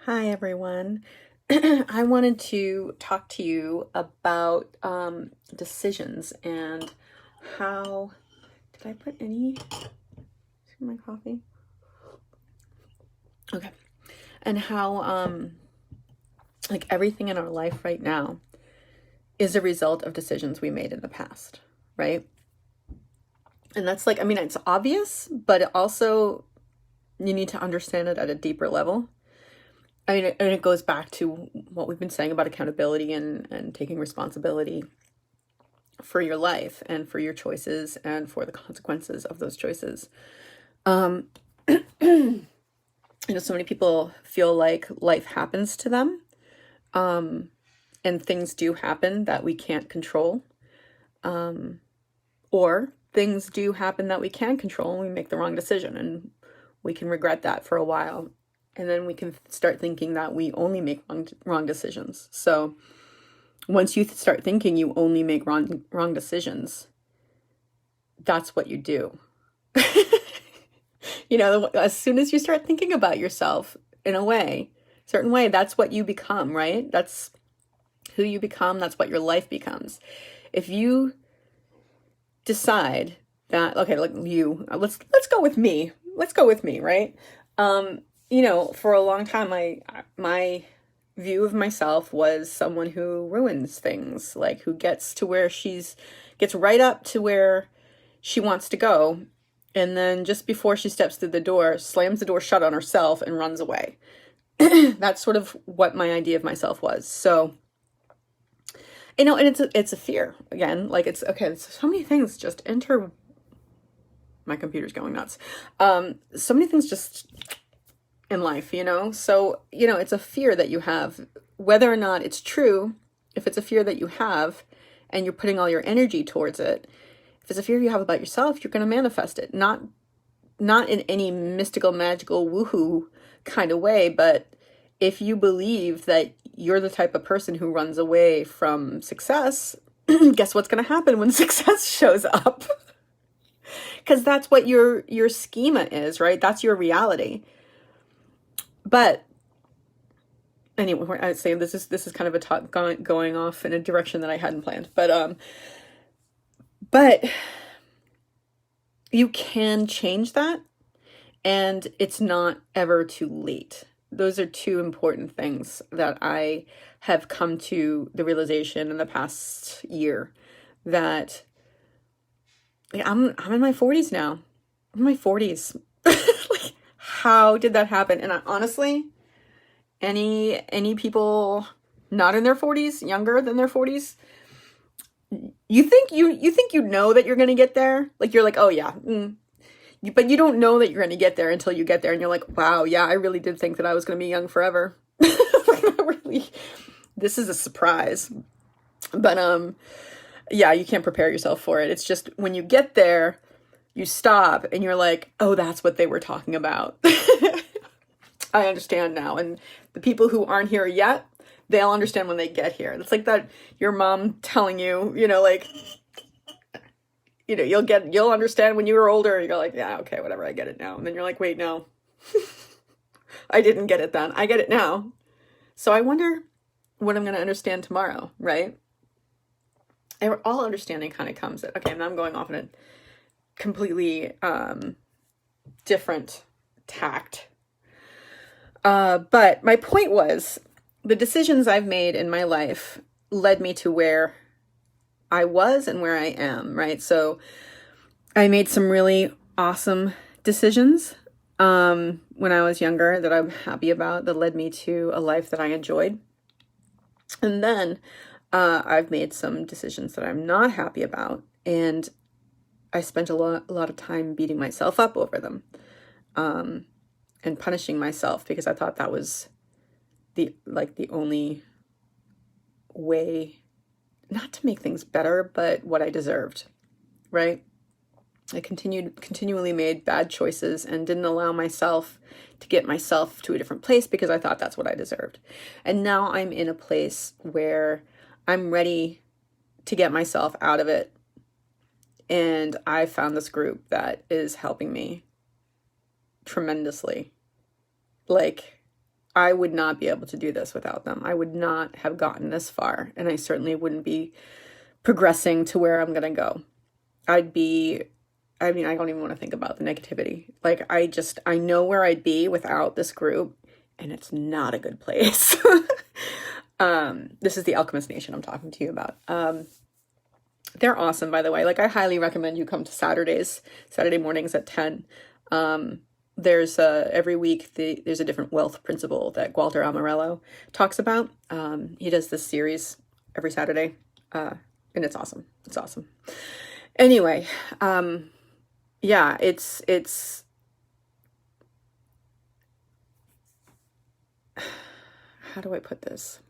Hi, everyone. I wanted to talk to you about decisions and how. Did I put any in my coffee? Okay. And how, like, everything in our life right now is a result of decisions we made in the past, right? And that's like, I mean, it's obvious, but it also, you need to understand it at a deeper level. I mean, and it goes back to what we've been saying about accountability and taking responsibility for your life and for your choices and for the consequences of those choices. Um, so many people feel like life happens to them, and things do happen that we can't control, or things do happen that we can control and we make the wrong decision, and we can regret that for a while. And then we can start thinking that we only make wrong decisions. So once you start thinking you only make wrong decisions, that's what you do. As soon as you start thinking about yourself in a way, certain way, that's what you become, right? That's who you become. That's what your life becomes. If you decide that, okay, like let's go with me. Let's go with me, right? For a long time, my view of myself was someone who ruins things, like who gets right up to where she wants to go, and then just before she steps through the door, slams the door shut on herself and runs away. That's sort of what my idea of myself was. So, and it's a fear again. Like it's okay. It's so many things just enter. My computer's going nuts. So many things just in life, So, it's a fear that you have, whether or not it's true. If it's a fear that you have, and you're putting all your energy towards it, if it's a fear you have about yourself, you're going to manifest it. Not in any mystical, magical, woohoo kind of way, but if you believe that you're the type of person who runs away from success, guess what's going to happen when success shows up? Because that's what your schema is, right? That's your reality. But anyway, I'd say this is kind of a talk going off in a direction that I hadn't planned. But you can change that, and it's not ever too late. Those are two important things that I have come to the realization in the past year, that I'm in my 40s now. I'm in my 40s. Like, how did that happen? And honestly, any people not in their 40s, younger than their 40s, you think you know that you're going to get there. Like, you're like, oh yeah. But you don't know that you're going to get there until you get there. And you're like, wow, yeah, I really did think that I was going to be young forever. Really, this is a surprise. But, yeah, you can't prepare yourself for it. It's just when you get there, you stop and you're like, oh, that's what they were talking about. I understand now. And the people who aren't here yet, they'll understand when they get here. It's like that your mom telling you, like, you'll understand when you were older. You're like, yeah, okay, whatever, I get it now. And then you're like, wait, no, I didn't get it then. I get it now. So I wonder what I'm going to understand tomorrow, right? And all understanding kind of comes at, okay, now I'm going off in a completely different tact. But my point was, the decisions I've made in my life led me to where I was and where I am, right? So I made some really awesome decisions when I was younger that I'm happy about, that led me to a life that I enjoyed. And then I've made some decisions that I'm not happy about, and I spent a lot of time beating myself up over them, and punishing myself, because I thought that was the only way, not to make things better, but what I deserved, right? I continually made bad choices and didn't allow myself to get myself to a different place, because I thought that's what I deserved. And now I'm in a place where I'm ready to get myself out of it. And I found this group that is helping me tremendously. Like, I would not be able to do this without them. I would not have gotten this far, and I certainly wouldn't be progressing to where I'm going to go. I don't even want to think about the negativity. Like, I know where I'd be without this group, and it's not a good place. This is the Alchemist Nation I'm talking to you about. They're awesome, by the way. Like, I highly recommend you come to Saturday mornings at 10. There's every week there's a different wealth principle that Walter Amarello talks about. He does this series every Saturday, and it's awesome. It's awesome. Anyway, yeah, it's how do I put this?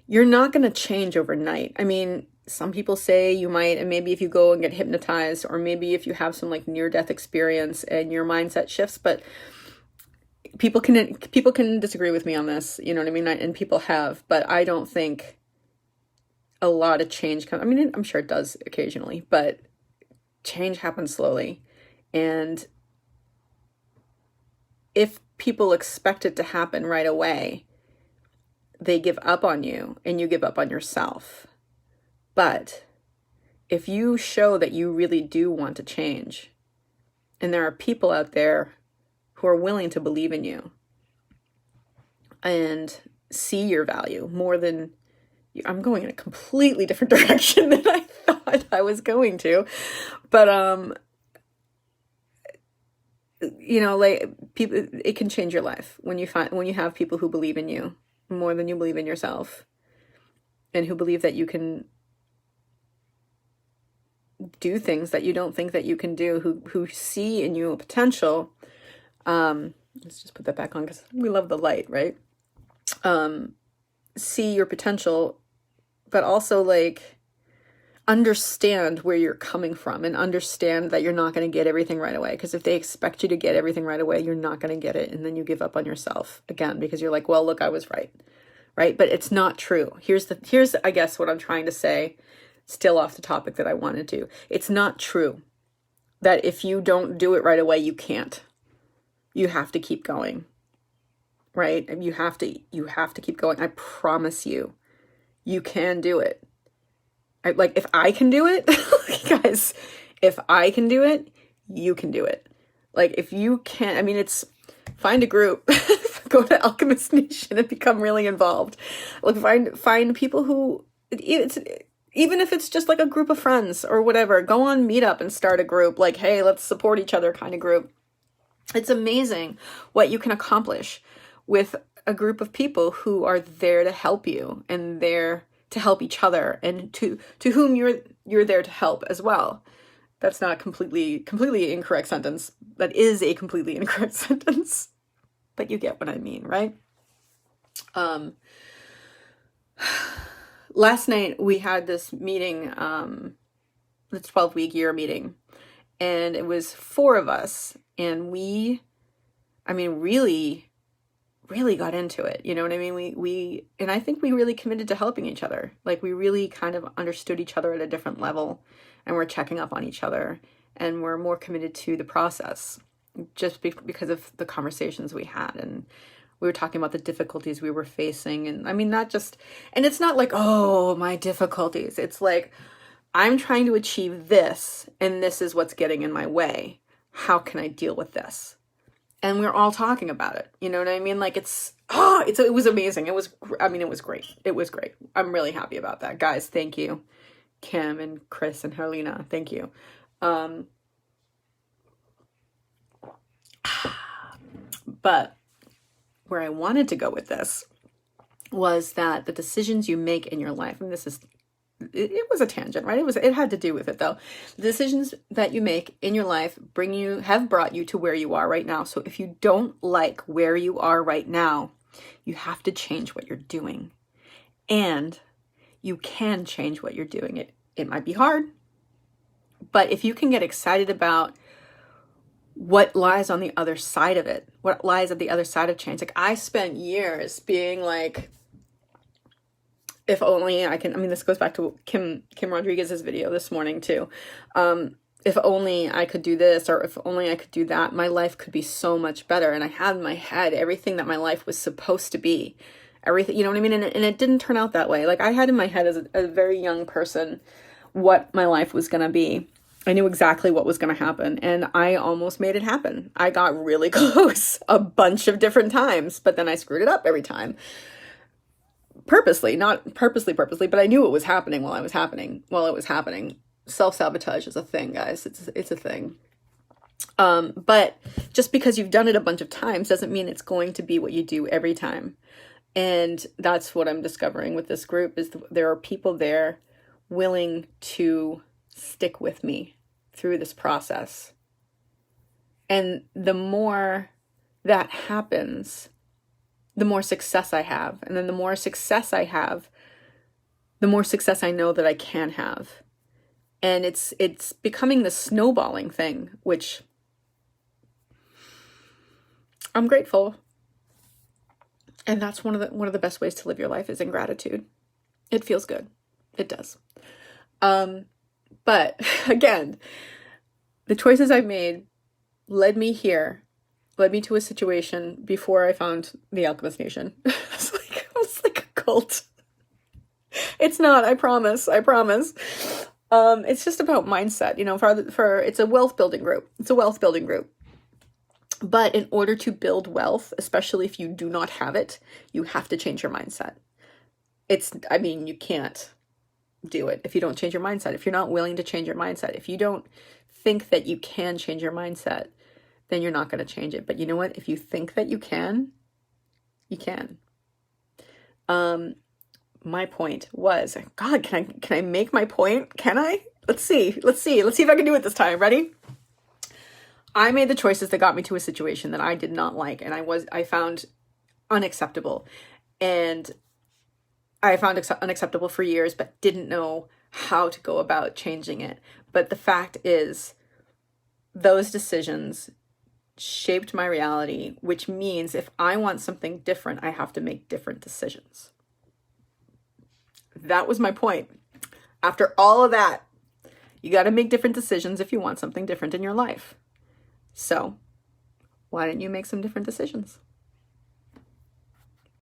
You're not going to change overnight. I mean, some people say you might, and maybe if you go and get hypnotized, or maybe if you have some like near-death experience and your mindset shifts, but people can disagree with me on this, you know what I mean? And people have, but I don't think a lot of change comes. I mean, I'm sure it does occasionally, but change happens slowly. And if people expect it to happen right away, they give up on you and you give up on yourself. But if you show that you really do want to change, and there are people out there who are willing to believe in you and see your value more than you, I'm going in a completely different direction than I thought I was going to. But, you know, like, people, it can change your life when you have people who believe in you more than you believe in yourself, and who believe that you can do things that you don't think that you can do, who see in you a potential. Let's just put that back on because we love the light, right? See your potential, but also like understand where you're coming from, and understand that you're not going to get everything right away. Because if they expect you to get everything right away, you're not going to get it. And then you give up on yourself again, because you're like, well, look, I was right. Right. But it's not true. Here's I guess what I'm trying to say, still off the topic that I wanted to. It's not true that if you don't do it right away, you can't. You have to keep going. Right? You have to keep going. I promise you, you can do it. Like, if I can do it, guys, if I can do it, you can do it. Like, if you can't, I mean, it's find a group, go to Alchemist Nation and become really involved. Like, find people who, even if it's just like a group of friends or whatever, go on Meetup and start a group. Like, hey, let's support each other kind of group. It's amazing what you can accomplish with a group of people who are there to help you, and there to help each other, and to whom you're there to help as well. That's not a completely incorrect sentence. That is a completely incorrect sentence. But you get what I mean, right? Last night we had this meeting, the 12-week year meeting, and it was 4 of us, and we really got into it. You know what I mean? We and I think we really committed to helping each other. Like, we really kind of understood each other at a different level, and we're checking up on each other, and we're more committed to the process, just because of the conversations we had. And we were talking about the difficulties we were facing. And I mean, and it's not like, oh, my difficulties. It's like, I'm trying to achieve this, and this is what's getting in my way. How can I deal with this? And we're all talking about it. You know what I mean? Like, it was amazing. It was great. It was great. I'm really happy about that. Guys, thank you. Kim and Chris and Helena, thank you. But where I wanted to go with this was that the decisions you make in your life, and it was a tangent, right? It had to do with it, though. The decisions that you make in your life have brought you to where you are right now. So if you don't like where you are right now, you have to change what you're doing. And you can change what you're doing. It might be hard, but if you can get excited about what lies on the other side of it, what lies at the other side of change. Like, I spent years being like, if only I can, this goes back to Kim Rodriguez's video this morning too. if only I could do this, or if only I could do that, my life could be so much better. And I had in my head everything that my life was supposed to be. Everything, you know what I mean? And it didn't turn out that way. Like, I had in my head as a very young person what my life was going to be. I knew exactly what was going to happen, and I almost made it happen. I got really close a bunch of different times, but then I screwed it up every time. Purposely, not purposely, but I knew it was happening while it was happening. Self-sabotage is a thing, guys. It's a thing. But just because you've done it a bunch of times doesn't mean it's going to be what you do every time. And that's what I'm discovering with this group, is there are people there willing to stick with me through this process. And the more that happens, the more success I have. And then the more success I have, the more success I know that I can have. And it's becoming the snowballing thing, which I'm grateful. And that's one of the best ways to live your life, is in gratitude. It feels good. It does. But again, the choices I've made led me to a situation before I found the Alchemist Nation. It's like a cult. It's not, I promise. It's just about mindset, it's a wealth building group. But in order to build wealth, especially if you do not have it, you have to change your mindset. You can't do it if you don't change your mindset. If you're not willing to change your mindset, if you don't think that you can change your mindset, then you're not going to change it. But you know what? If you think that you can, you can. My point was, God, can I make my point? Can I? Let's see if I can do it this time. Ready? I made the choices that got me to a situation that I did not like, and I found unacceptable. And I found unacceptable for years, but didn't know how to go about changing it. But the fact is, those decisions shaped my reality, which means if I want something different, I have to make different decisions. That was my point. After all of that, you got to make different decisions if you want something different in your life. So, why don't you make some different decisions?